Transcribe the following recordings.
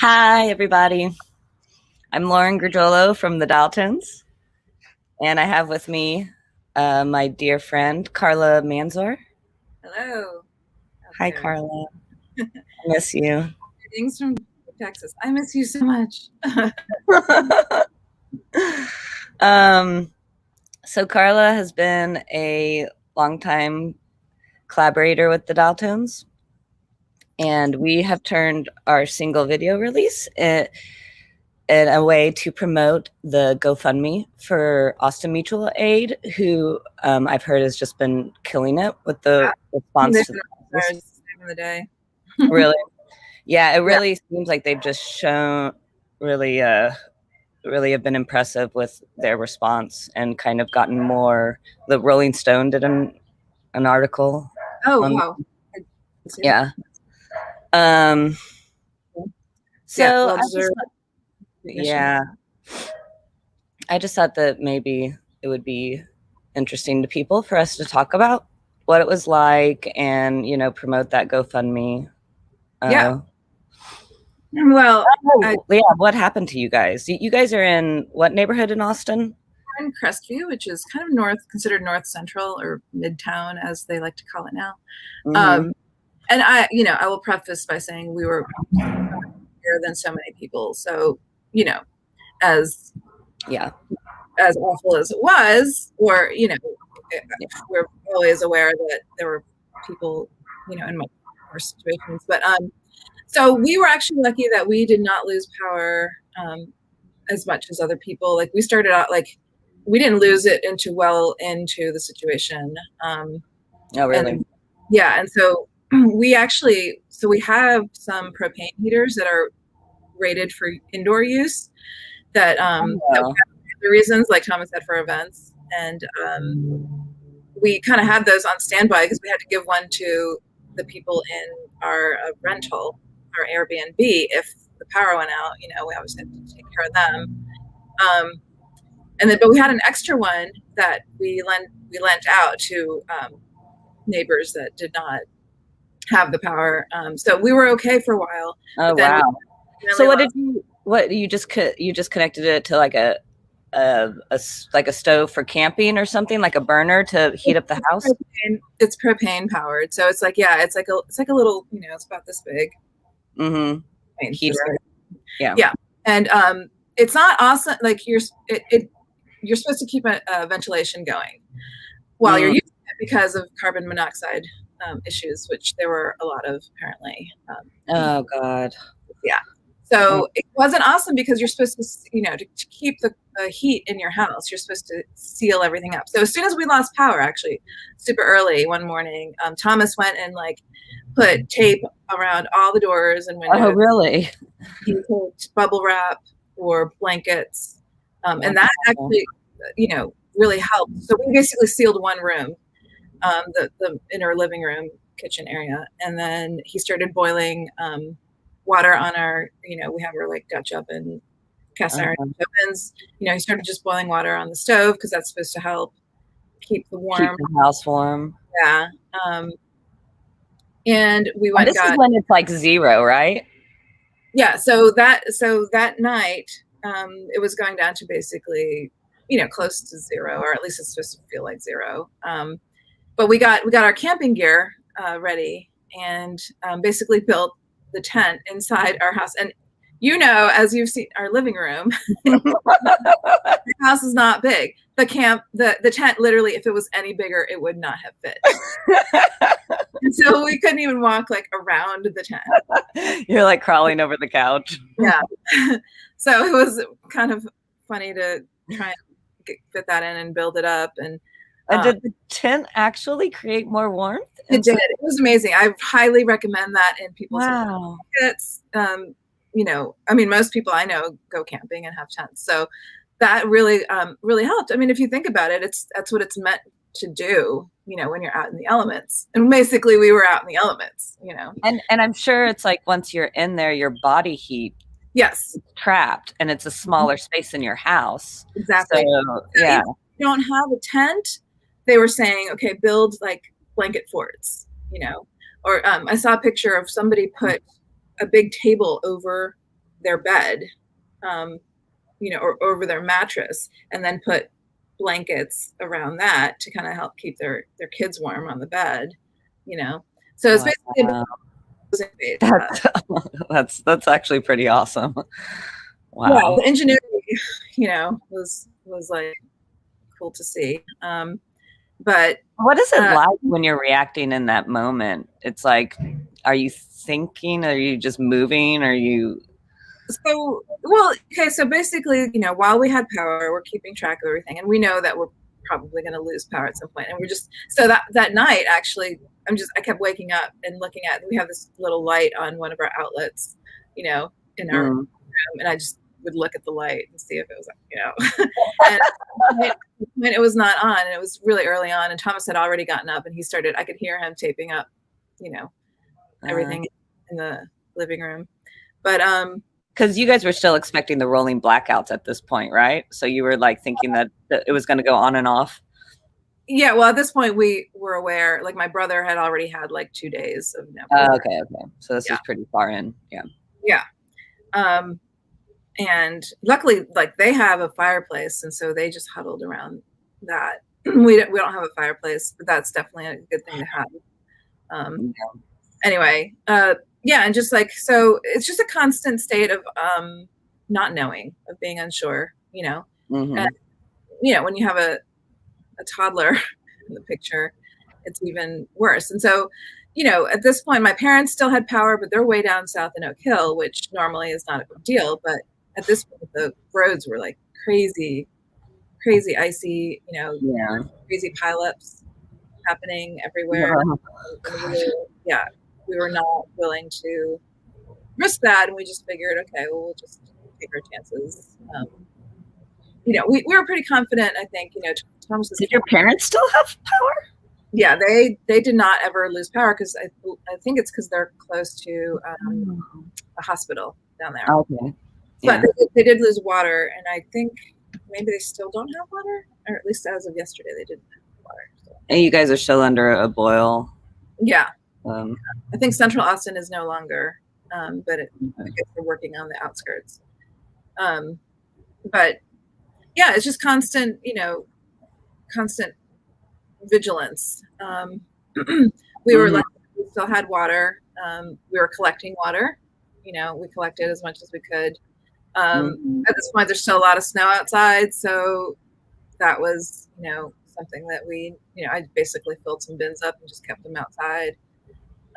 Hi, everybody. I'm Lauren Grigiolo from the Dialtones, and I have with me my dear friend, Karla Mazur. Hello out Hi, there. Karla. I miss you. Greetings from Texas. I miss you so much. um, so, Karla has been a longtime collaborator with the Dialtones, and we have turned our single video release in a way to promote the GoFundMe for Austin Mutual Aid, who I've heard has just been killing it with the response to Time of the day. really. Yeah, it Yeah. really seems like they've just shown really really have been impressive with their response and kind of gotten more. The Rolling Stone did an article Oh, on wow. yeah. Um Yeah, so well deserved. yeah. I just thought that maybe it would be interesting to people for us to talk about what it was like and, promote that GoFundMe. Yeah. Well, Yeah, what happened to you guys? You guys are in what neighborhood in Austin? we're in Crestview, which is kind of considered north central or midtown, as they like to call it now. Mm-hmm. And I will preface by saying we were here than so many people. So, as Yeah. as awful as it was, or we're always aware that there were people, in much worse situations. But so we were actually lucky that we did not lose power as much as other people. Like we started out like we didn't lose it into the situation. Oh, really? And yeah, and so we have some propane heaters that are rated for indoor use that Oh. the reasons, like Thomas said, for events. And we kind of had those on standby because we had to give one to the people in our rental, our Airbnb. If the power went out, we always had to take care of them. But we had an extra one that we lent out to neighbors that did not have the power. So we were okay for a while. Oh, But then wow. So what you just connected it to like a like a stove for camping or something, like a burner to heat up the house? It's propane powered, so it's like it's like a little, it's about this big. Mm-hmm. Heater. Yeah, and it's not awesome. Like you're supposed to keep a ventilation going while you're using it because of carbon monoxide issues, which there were a lot of apparently. Oh, God. Yeah. So it wasn't awesome because you're supposed to, to keep the heat in your house, you're supposed to seal everything up. So as soon as we lost power, actually, super early one morning, Thomas went and like put tape around all the doors and windows. Oh, really? He put bubble wrap or blankets, and that actually, really helped. So we basically sealed one room, the inner living room, kitchen area, and then he started boiling water on our, we have our like Dutch oven, cast iron ovens. He started just boiling water on the stove because that's supposed to help keep Keep the house warm. Yeah. And we went. This is when it's like 0, right? Yeah. So that night, it was going down to basically, close to 0, or at least it's supposed to feel like 0. But we got our camping gear ready and basically built the tent inside our house. And as you've seen our living room, the house is not big. The tent, literally, if it was any bigger, it would not have fit. And so we couldn't even walk like around the tent. You're like crawling over the couch. Yeah. So it was kind of funny to try and fit that in and build it up. And did the tent actually create more warmth? It did. It was amazing. I highly recommend that in people's pockets. Most people I know go camping and have tents. So that really, really helped. I mean, if you think about it, that's what it's meant to do, when you're out in the elements. And basically we were out in the elements, And I'm sure it's like once you're in there, your body heat is trapped and it's a smaller space in your house. Exactly. So, yeah. If you don't have a tent, they were saying, okay, build like blanket forts, or I saw a picture of somebody put a big table over their bed, or over their mattress, and then put blankets around that to kind of help keep their kids warm on the bed. So it's basically Wow. uh, That's actually pretty awesome. yeah, Wow. the ingenuity, was like cool to see. But What is it uh, like when you're reacting in that moment? It's like, are you thinking? Are you just moving? Are you? okay, so basically, while we had power, we're keeping track of everything, and we know that we're probably going to lose power at some point, and we're just so that night actually, I kept waking up and looking at. We have this little light on one of our outlets, in our room, and I just would look at the light and see if it was, and when it was not on, and it was really early on, and Thomas had already gotten up, and I could hear him taping up, everything in the living room, but because you guys were still expecting the rolling blackouts at this point, right? So you were like thinking that it was going to go on and off. Yeah, well, at this point we were aware. Like my brother had already had like 2 days of no power. Okay. So this is pretty far in. Yeah. Yeah. And luckily, like they have a fireplace, and so they just huddled around that. We don't have a fireplace, but that's definitely a good thing to have. Anyway, yeah, and just like so, it's just a constant state of not knowing, of being unsure. Mm-hmm. And when you have a toddler in the picture, it's even worse. And so, at this point, my parents still had power, but they're way down south in Oak Hill, which normally is not a big deal. But at this point, the roads were like crazy, crazy icy, crazy pileups happening everywhere. Yeah, we were not willing to risk that, and we just figured, okay, well, we'll just take our chances. We were pretty confident. I think, Thomas. Did your parents still have power? Yeah, they did not ever lose power because I think it's because they're close to a hospital down there. Okay. But they did lose water, and I think maybe they still don't have water, or at least as of yesterday, they didn't have water. So. And you guys are still under a boil. Yeah. I think Central Austin is no longer, but I guess they're working on the outskirts. But yeah, it's just constant vigilance. We were lucky, we still had water. We were collecting water. We collected as much as we could. At this point, there's still a lot of snow outside, so that was, something that I basically filled some bins up and just kept them outside.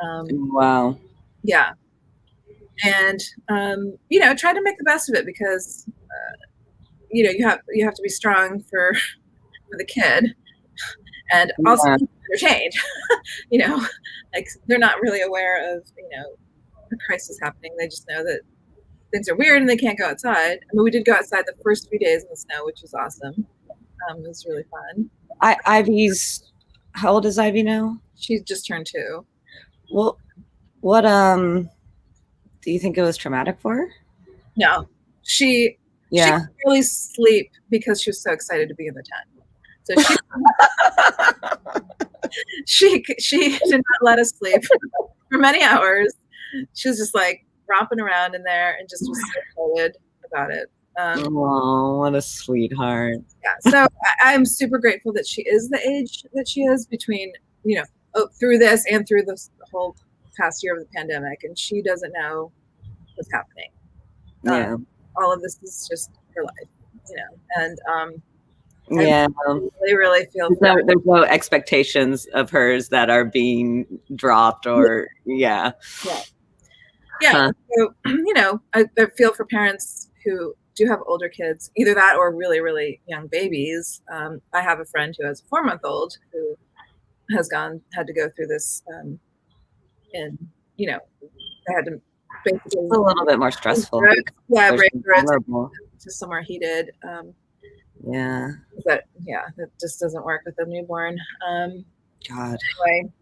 Wow. Yeah. And, try to make the best of it because, you have to be strong for the kid and also entertained, like they're not really aware of, a crisis happening. They just know that things are weird and they can't go outside. I mean, we did go outside the first few days in the snow, which was awesome. It was really fun. Ivy's, how old is Ivy now? She just turned 2. Well, what do you think it was traumatic for her? No, she could really sleep because she was so excited to be in the tent. So she did not let us sleep for many hours. She was just like romping around in there and just was so excited about it. Oh, what a sweetheart. Yeah, so I'm super grateful that she is the age that she is between, through this and through the whole past year of the pandemic, and she doesn't know what's happening. Yeah. All of this is just her life, and yeah, I really feel there's no expectations of hers that are being dropped or yeah. So I feel for parents who do have older kids, either that or really, really young babies. I have a friend who has a 4-month-old who has had to go through this, and they had to basically it's a little bit more stressful. Break the roads to somewhere heated. Yeah. But yeah, that just doesn't work with a newborn. God. Anyway,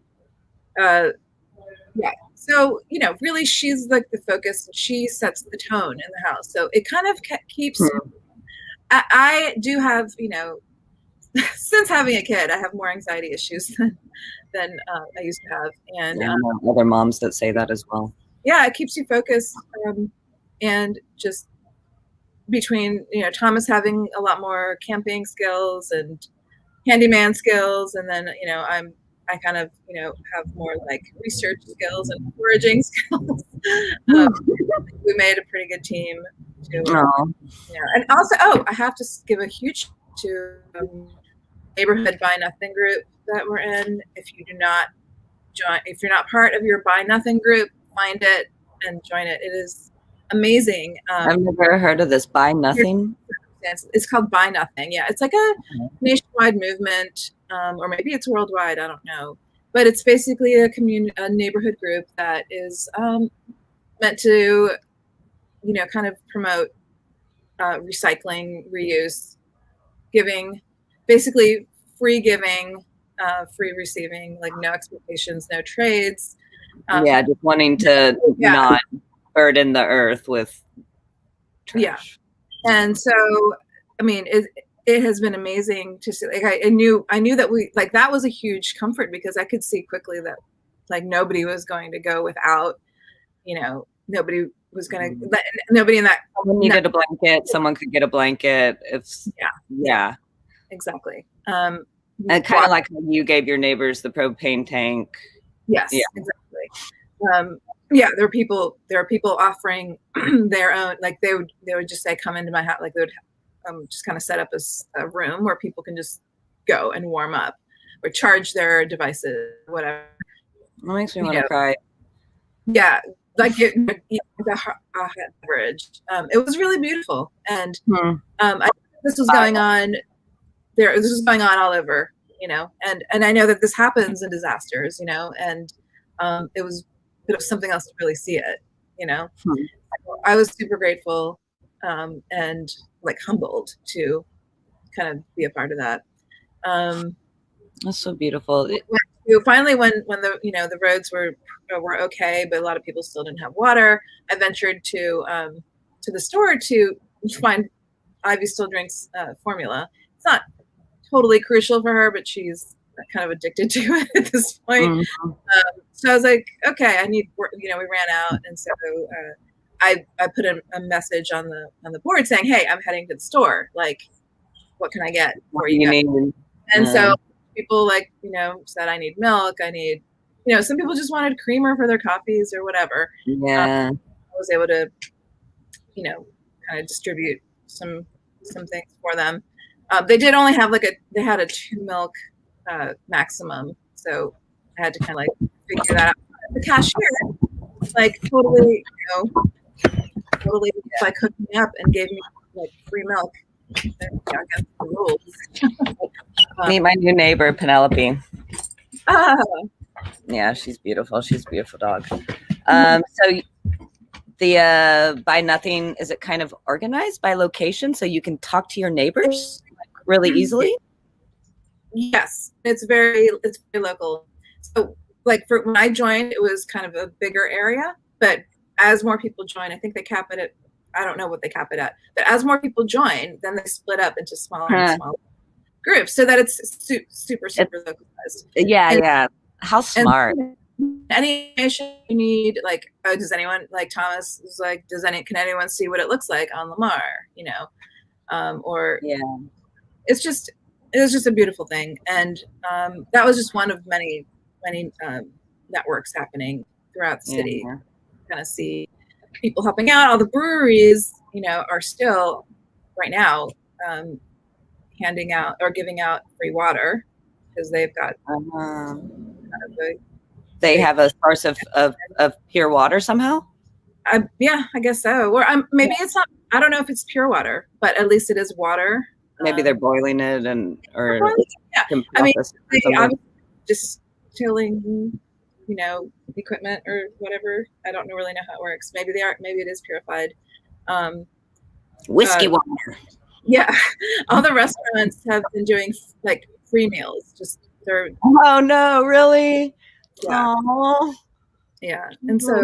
yeah. So really, she's like the focus, and she sets the tone in the house. So it kind of keeps. I do have, since having a kid, I have more anxiety issues than I used to have, and other moms that say that as well. Yeah, it keeps you focused. and just between, Thomas having a lot more camping skills and handyman skills, and then I kind of have more like research skills and foraging skills. um, we made a pretty good team to Oh, and also, I have to give a huge to neighborhood Buy Nothing group that we're in. If you do not join, if you're not part of your Buy Nothing group, find it and join it. It is amazing. I've never heard of this. Buy nothing. It's called Buy Nothing. Yeah, it's like a nationwide movement, or maybe it's worldwide. I don't know, but it's basically a neighborhood group that is meant to, kind of promote recycling, reuse, giving, basically free giving, free receiving, like no expectations, no trades. Yeah, just wanting to not burden the earth with trash. Yeah. And so, I mean, it has been amazing to see. Like, I knew that that was a huge comfort, because I could see quickly that like nobody was going to go without, nobody was going to, nobody in that. Someone needed a blanket. Someone could get a blanket. Yeah. Exactly. And kind of like how you gave your neighbors the propane tank. Yes, yeah. Exactly. There are people offering their own, like they would just say, come into my house. Like they would just kind of set up a room where people can just go and warm up or charge their devices, whatever. It makes me want to cry. Yeah, like the beverage. It was really beautiful, and I this was going on there. This was going on all over, and I know that this happens in disasters, and it was something else to really see it, I was super grateful, and like humbled to kind of be a part of that. That's so beautiful. Finally, when the roads were okay, but a lot of people still didn't have water, I ventured to the store to find Ivy still drinks formula. It's not totally crucial for her, but she's kind of addicted to it at this point. So I was like, okay, I need, we ran out, and so I put a message on the board saying, hey, I'm heading to the store. Like, what can I get for you guys? And so people said, I need milk. I need, some people just wanted creamer for their coffees or whatever. Yeah. I was able to, kind of distribute some things for them. They did only have they had a 2 milk maximum. So I had to kind of figure that out. The cashier, totally, totally hooked me up and gave me free milk. Against the rules. Meet my new neighbor, Penelope. Yeah, she's beautiful. She's a beautiful dog. So the Buy Nothing, is it kind of organized by location so you can talk to your neighbors really easily? Yes, it's very local. So for when I joined, it was kind of a bigger area, but as more people join, I think they cap it at, I don't know what they cap it at, but as more people join, then they split up into smaller and smaller groups, so that it's super localized. Yeah. How smart. Any information you need, does anyone, Thomas was like, can anyone see what it looks like on Lamar? Or it was just a beautiful thing, and that was just one of many networks happening throughout the city. Kind of see people helping out. All the breweries, are still right now handing out or giving out free water, because they've got they have a source of pure water somehow. I guess so. Or maybe it's not. I don't know if it's pure water, but at least it is water. Maybe they're boiling it or I mean, just chilling, equipment or whatever. I don't really know how it works. Maybe it is purified. Whiskey water. Yeah, all the restaurants have been doing free meals. Oh no, really? Yeah. Aww. Yeah, and so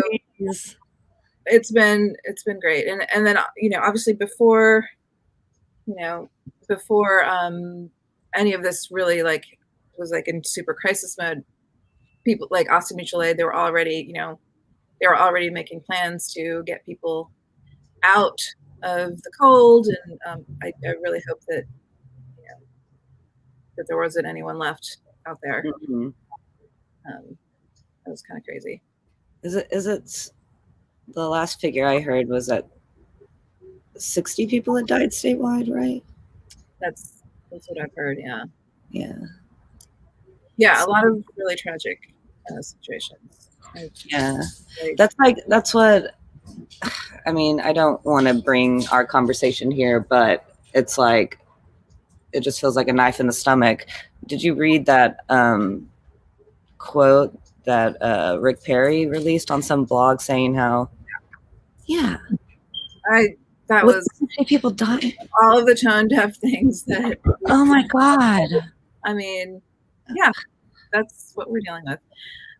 it's been great, and then obviously before any of this really was in super crisis mode, people like Austin Mutual Aid, they were already making plans to get people out of the cold. And I really hope that, that there wasn't anyone left out there. Mm-hmm. That was kind of crazy. Is it the last figure I heard was that 60 people had died statewide, right? That's what I've heard. Yeah. A lot of really tragic situations. Yeah, that's what I mean. I don't want to bring our conversation here, but it's like it just feels like a knife in the stomach. Did you read that quote that Rick Perry released on some blog saying how, yeah, that was people dying, all of the tone deaf things that. Oh my God! I mean, yeah, that's what we're dealing with.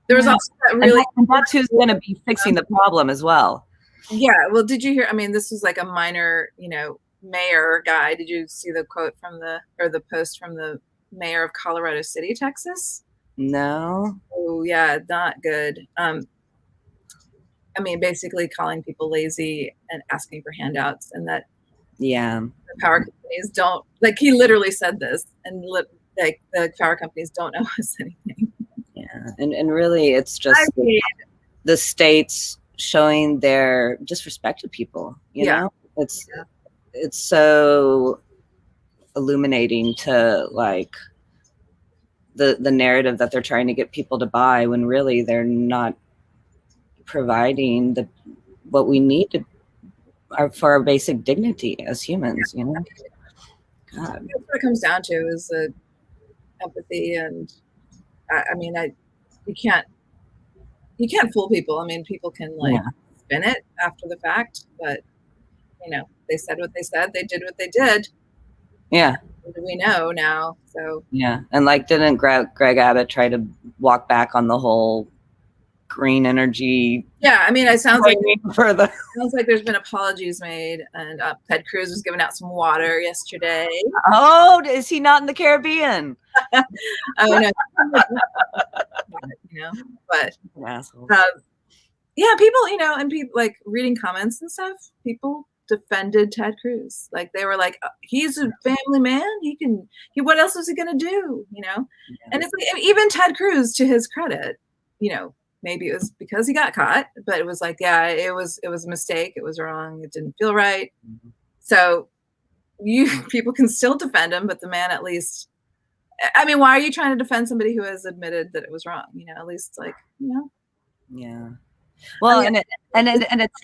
There was also that really. And that's who's going to be fixing the problem as well. Yeah. Well, did you hear? I mean, this was like a minor, mayor guy. Did you see the quote the post from the mayor of Colorado City, Texas? No. Oh yeah, not good. I mean, basically calling people lazy and asking for handouts, and that the power companies don't, like, he literally said this, and like the power companies don't owe us anything. Yeah, and really, it's just the states showing their disrespect to people. You know, it's so illuminating to like the narrative that they're trying to get people to buy when really they're not providing what we need for our basic dignity as humans. You know, God. That's what it comes down to is the empathy, and I mean, you can't fool people. I mean, people can spin it after the fact, but they said what they said, they did what they did. Yeah. We know now. So yeah, and like, didn't Greg Abbott try to walk back on the whole green energy? Yeah, I mean, it sounds like there's been apologies made, and Ted Cruz was giving out some water yesterday. Oh, is he not in the Caribbean? Oh no, but yeah, people, and people like reading comments and stuff. People defended Ted Cruz, like they were like, he's a family man. What else is he gonna do? And it's like, even Ted Cruz, to his credit, maybe it was because he got caught, but it was like, yeah, it was a mistake. It was wrong. It didn't feel right. Mm-hmm. So people can still defend him, but the man, at least, I mean, why are you trying to defend somebody who has admitted that it was wrong? At least, like, Yeah. Well,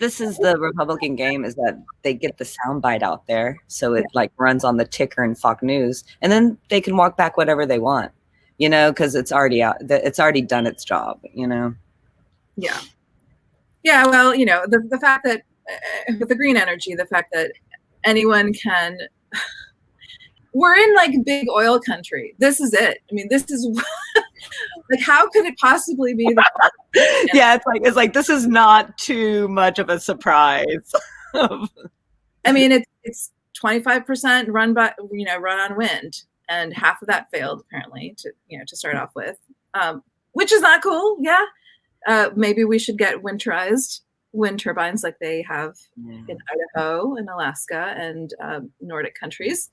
this is the Republican game, is that they get the soundbite out there, so it like runs on the ticker in Fox News, and then they can walk back whatever they want, because it's already out. It's already done its job, Yeah. Yeah. Well, the fact that with the green energy, the fact that anyone can. We're in like big oil country. This is it. I mean, this is like, how could it possibly be? Yeah, it's like this is not too much of a surprise. I mean, it's 25% run on wind, and half of that failed apparently to start off with, which is not cool. Yeah, maybe we should get winterized wind turbines like they have in Idaho and Alaska and Nordic countries.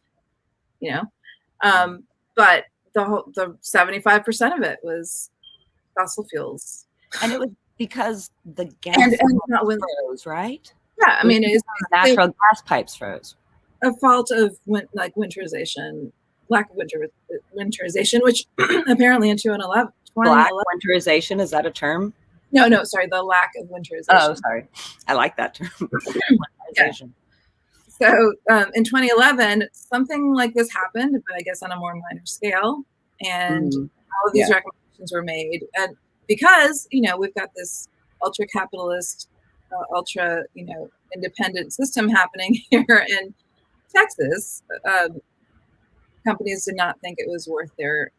But the 75% of it was fossil fuels, and it was because the gas froze, right? Yeah, I mean, it's natural gas pipes froze. A fault of winterization, lack of winterization, which apparently in 2011. Black winterization, is that a term? No, sorry, the lack of winterization. Oh, sorry, I like that term. Winterization. So in 2011, something like this happened, but I guess on a more minor scale. And all of these recommendations were made. And because, we've got this ultra capitalist, ultra, independent system happening here in Texas, companies did not think it was worth their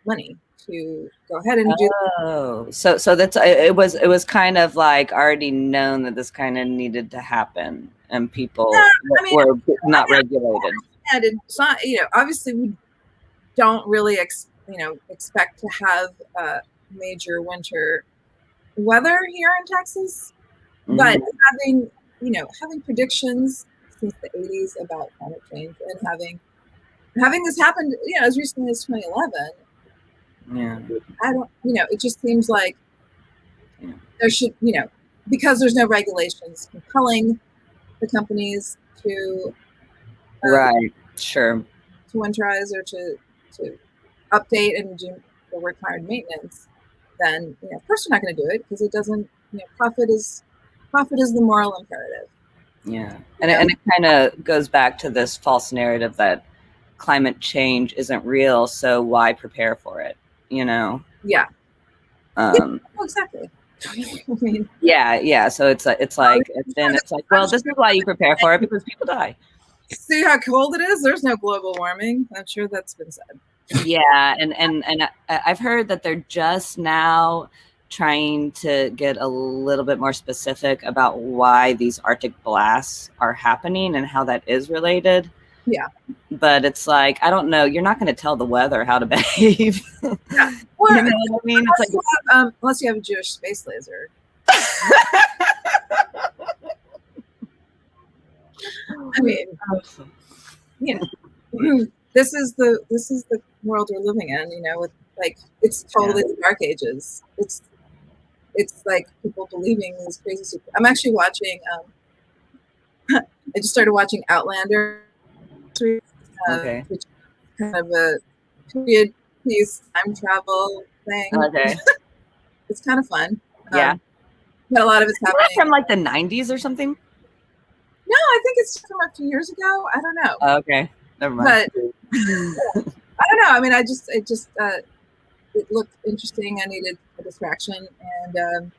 money to go ahead and do that. So that's it was kind of like already known that this kind of needed to happen, and people were not regulated. And it's not, obviously we don't really expect to have major winter weather here in Texas, but having having predictions since the 80s about climate change and having this happen, as recently as 2011. Yeah. I don't, it just seems like Yeah. there should, because there's no regulations compelling the companies to Right. Sure. winterize or to update and do the required maintenance, then of course they're not going to do it because it doesn't. Profit is the moral imperative. Yeah. And it kind of goes back to this false narrative that climate change isn't real, so why prepare for it? Yeah. Um, Exactly. I mean, yeah. So it's like well, this is why you prepare for it because people die. See how cold it is? There's no global warming. I'm sure that's been said. Yeah, and I've heard that they're just now trying to get a little bit more specific about why these Arctic blasts are happening and how that is related. Yeah. But it's like, I don't know, you're not going to tell the weather how to behave. Yeah. Or, you know what I mean? It's like, unless you have a Jewish space laser. I mean, this is the world we're living in. With it's totally the dark ages. It's like people believing these crazy. I'm actually watching. I just started watching Outlander, okay. which is kind of a period piece time travel thing. Okay. It's kind of fun. Yeah. But a lot of it's happening from like the 90s or something. No, I think it's from a few years ago. I don't know. Okay, never mind. But I don't know. I mean, it looked interesting. I needed a distraction, and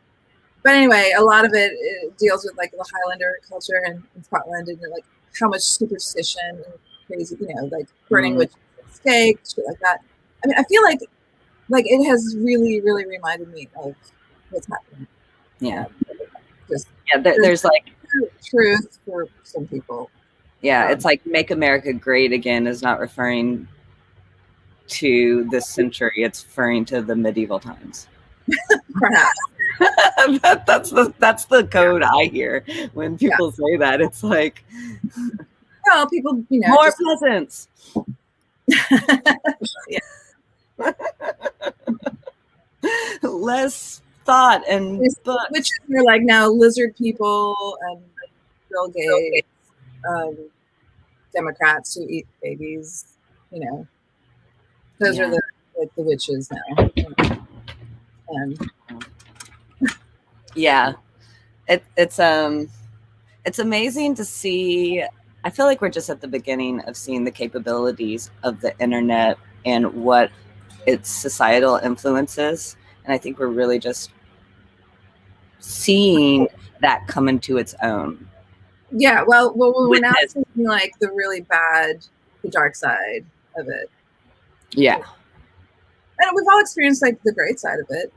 but anyway, a lot of it deals with like the Highlander culture in Scotland, and like how much superstition and crazy, like burning witches at stake, shit like that. I mean, I feel like it has really, really reminded me of what's happening. Yeah. There's like truth for some people. Yeah, it's like "Make America Great Again" is not referring to this century; it's referring to the medieval times. Perhaps. that's the code I hear when people say that. It's like, well, people, more peasants. Less thought and books. Which are like now lizard people and Bill Gates, Democrats who eat babies. Those are the witches now. And yeah, it's amazing to see. I feel like we're just at the beginning of seeing the capabilities of the internet and what its societal influences. And I think we're really just seeing that come into its own. Yeah, well, we're now seeing like the really bad, the dark side of it. Yeah. And we've all experienced like the great side of it,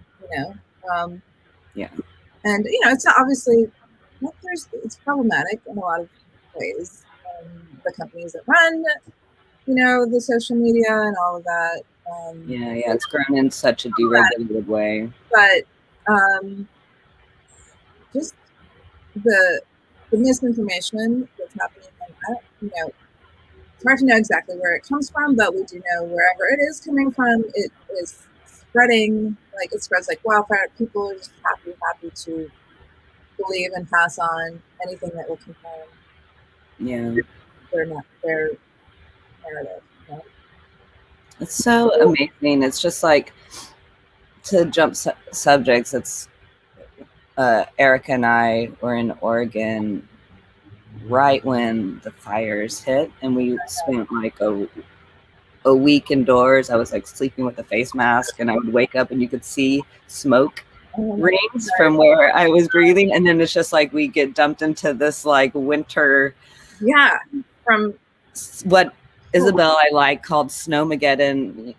yeah. And it's obviously it's problematic in a lot of ways. The companies that run, the social media and all of that. Yeah, it's grown in such a deregulated way. But just the misinformation that's happening, it's hard to know exactly where it comes from, but we do know wherever it is coming from, it is spreading. Like it spreads like wildfire. People are just happy to believe and pass on anything that will confirm. Their narrative. It's so amazing. It's just like, to jump subjects. It's Erica and I were in Oregon right when the fires hit, and we spent like a week indoors. I was like sleeping with a face mask, and I would wake up and you could see smoke rings from where I was breathing, and then it's just like we get dumped into this like winter. Yeah, from what Isabel I like called Snowmageddon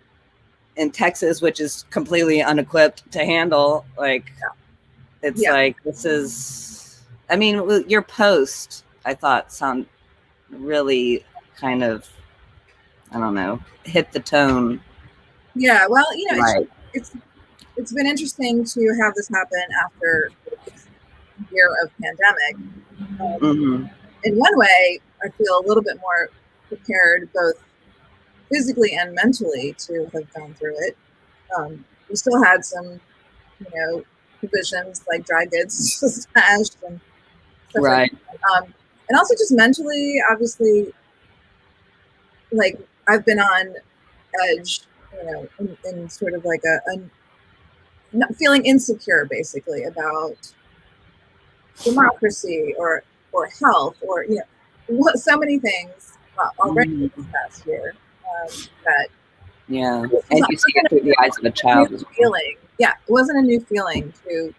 in Texas, which is completely unequipped to handle. Like, it's like, this is, I mean, your post, I thought, sound really kind of, I don't know, hit the tone. Yeah, well, it's been interesting to have this happen after a year of pandemic, Mm-hmm. In one way, I feel a little bit more prepared, both physically and mentally, to have gone through it. We still had some, provisions like dry goods stashed and stuff like Right. that. And also just mentally, obviously, like I've been on edge, in sort of like a feeling insecure, basically, about democracy or health or so many things already Mm-hmm. this past year, that Yeah. it And you see it through the eyes of a wasn't a new child as well. feeling. Yeah, it wasn't a new feeling to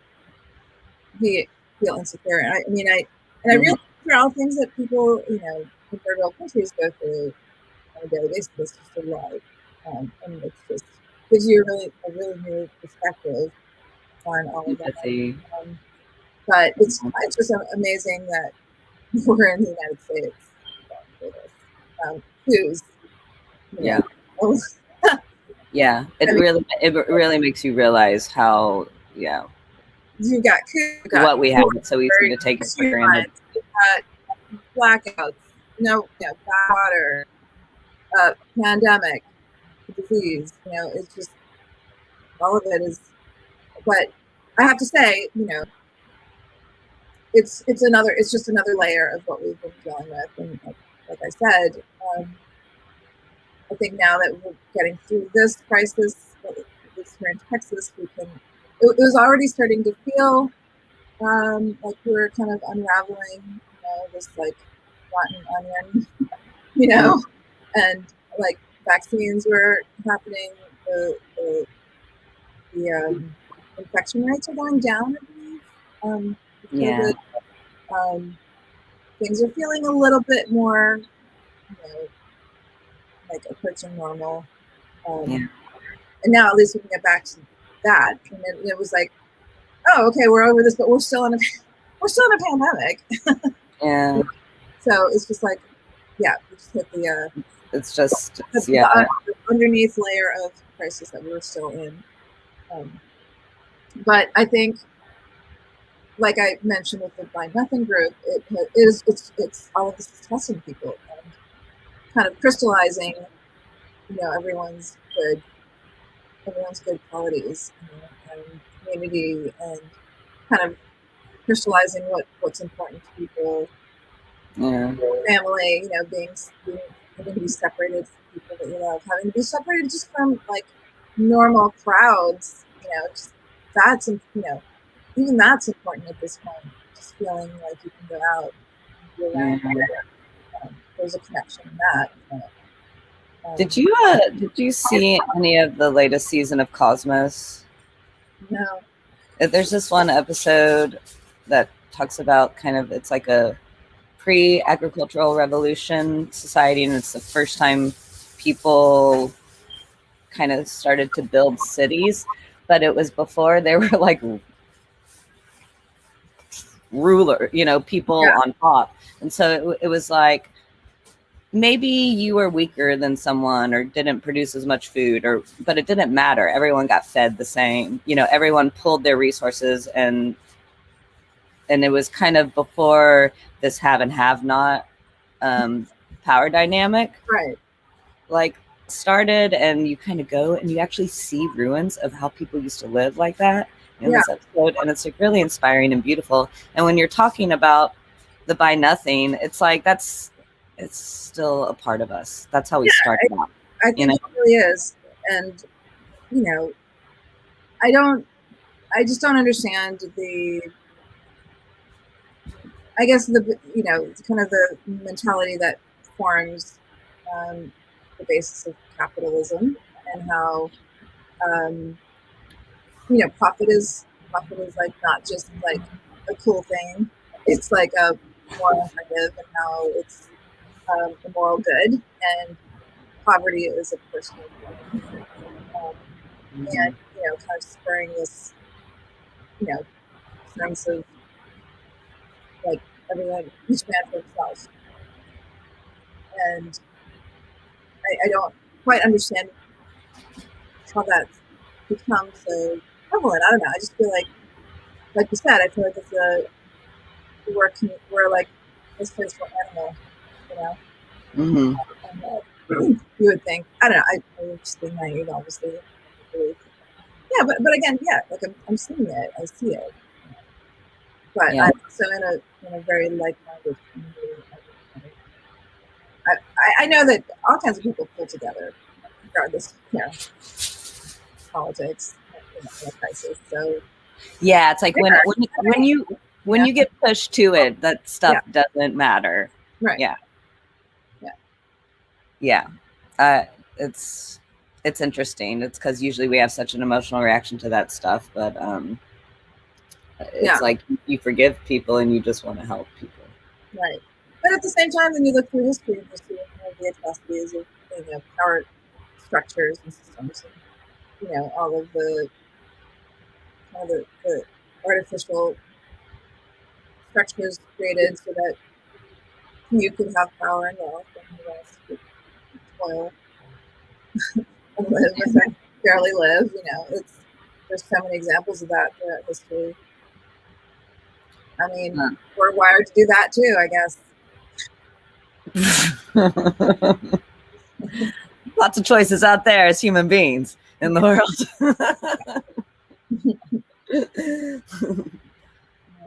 be feel insecure. And I mean, I Mm-hmm. realize these are all things that people, in third world countries go through on a daily basis. It's just a life, and it's just gives you a really new perspective on all of that. Empathy. Um, but it's just amazing that we're in the United States going through this. Who's, you Yeah. know, Yeah. I mean, It really makes you realize how, yeah, you got coup, you got what we have. It's so easy to take it for granted. you got blackouts, bad water, pandemic, disease. It's just all of it is. But I have to say, it's just another layer of what we've been dealing with. And like I said, I think now that we're getting through this crisis, at least here in Texas, we can. It was already starting to feel like we were kind of unraveling, this like rotten onion, you Mm, know, and like vaccines were happening. The infection rates are going down, I believe, with yeah. COVID. Things are feeling a little bit more, like approaching normal. Yeah. Um, and now at least we can get back to that. And it was like, oh, okay, we're over this, but we're still in a pandemic. Yeah. So it's just like, yeah, we just hit Yeah. the underneath layer of crisis that we were still in. Um, but I think, like I mentioned with the Blind Nothing group, it's all of this is testing people and kind of crystallizing, everyone's good qualities, and community, and kind of crystallizing what's important to people, Yeah. family, having to be separated from people that you love, having to be separated just from like normal crowds, just that's, even that's important at this point. Just feeling like you can go out and be around Yeah. people. There's a connection in that. Um, Did you see any of the latest season of Cosmos? no, There's this one episode that talks about kind of it's like a pre-agricultural revolution society, and it's the first time people kind of started to build cities, but it was before they were like people yeah, on top. And so it was like maybe you were weaker than someone or didn't produce as much food, but it didn't matter. Everyone got fed the same. Everyone pulled their resources, and it was kind of before this have and have not um, power dynamic right, like started, and you kind of go and you actually see ruins of how people used to live like that in yeah, this episode, and it's like really inspiring and beautiful. And when you're talking about the buy nothing, it's like it's still a part of us. That's how we yeah. started out, I you think know. it really is, and you know, I don't, I just don't understand I guess kind of the mentality that forms the basis of capitalism, and how um, profit is like not just like a cool thing. It's like a moral imperative, and how it's a moral good, and poverty is a personal good. Um, Mm-hmm. and kind of spurring this you know sense of like everyone, each man for himself. And I don't quite understand how that's become so prevalent. I don't know. I just feel like you said, I feel like it's a we're like this place for animal, you know. Mm-hmm. And you would think, I don't know, I'm just being naive, obviously. Yeah, but again, yeah, like I'm seeing it, I see it, but Yeah. I'm also in a very like-minded community. I know that all kinds of people pull together, regardless of politics in a crisis. So Yeah, it's like when there, when when you you when know, you get pushed to it, that yeah, stuff doesn't matter. right, Yeah, yeah, yeah. Uh, it's it's interesting. It's because usually we have such an emotional reaction to that stuff, but yeah, it's like you forgive people and you just want to help people. right. But at the same time, when you look through history, you see the atrocities of power structures and systems, and all of the kind of the artificial structures created so that you could have power and wealth, and the rest could toil and live and barely live. There's so many examples of that throughout history. I mean, we're wired to do that too, I guess. Lots of choices out there as human beings in the world.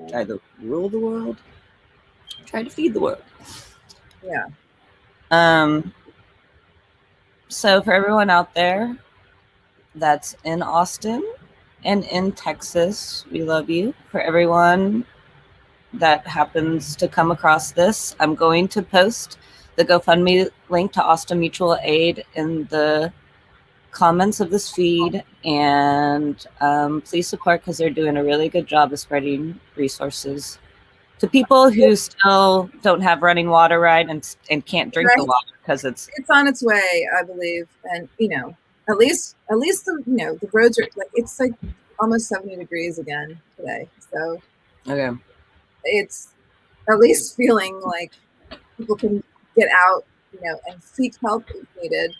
Try to rule the world. Try to feed the world. Yeah. Um. So for everyone out there that's in Austin and in Texas, we love you. For everyone that happens to come across this, I'm going to post the GoFundMe link to Austin Mutual Aid in the comments of this feed, and please support because they're doing a really good job of spreading resources to people who still don't have running water, right, and can't drink the Right. water because it's on its way, I believe, and at least the roads are like almost 70 degrees again today, so okay. it's at least feeling like people can get out, and seek help if needed,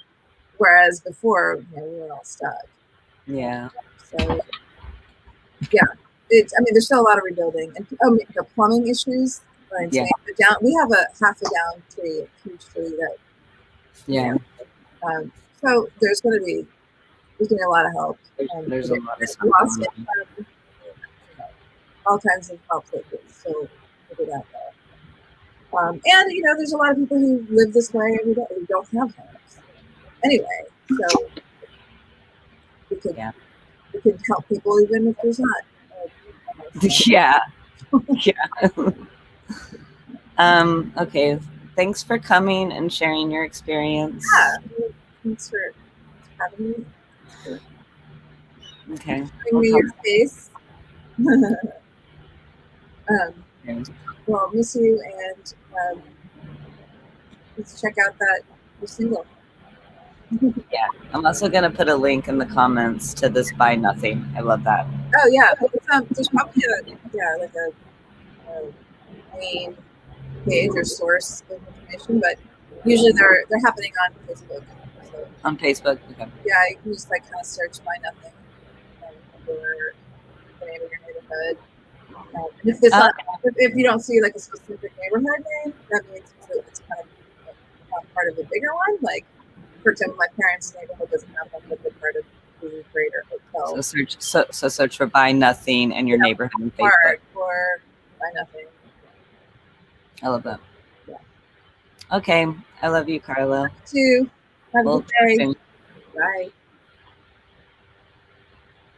whereas before, we were all stuck. Yeah. So yeah, I mean, there's still a lot of rebuilding, and the plumbing issues are Yeah. insane. We have a half a down tree, a huge tree that Yeah. so there's going to be a lot of help. There's a lot of stuff Lots going of on. all kinds of help that is still figured out there. And there's a lot of people who live this way every day who don't have homes anyway. So Yeah. we could help people even if there's not. Yeah. Yeah. Okay. Thanks for coming and sharing your experience. Yeah. Thanks for having me. Okay. Giving me your space. Okay. Well, I'll miss you, and let's check out that new single. Yeah. I'm also gonna put a link in the comments to this Buy Nothing. I love that. Oh yeah, there's probably like a main page or source of information, but usually they're happening on Facebook. So On Facebook. Okay. yeah, you can just kind of search Buy Nothing for the name of your neighborhood. And if it's not, if you don't see like a specific neighborhood name, that means it's kind of not part of a bigger one. Like, for example, my parents' neighborhood doesn't have one, but they're part of the greater hotel. So search for Buy Nothing and your neighborhood on Facebook. Or Buy Nothing. I love that. Yeah. Okay. I love you, Karla. You too. Have a good day. Soon. Bye.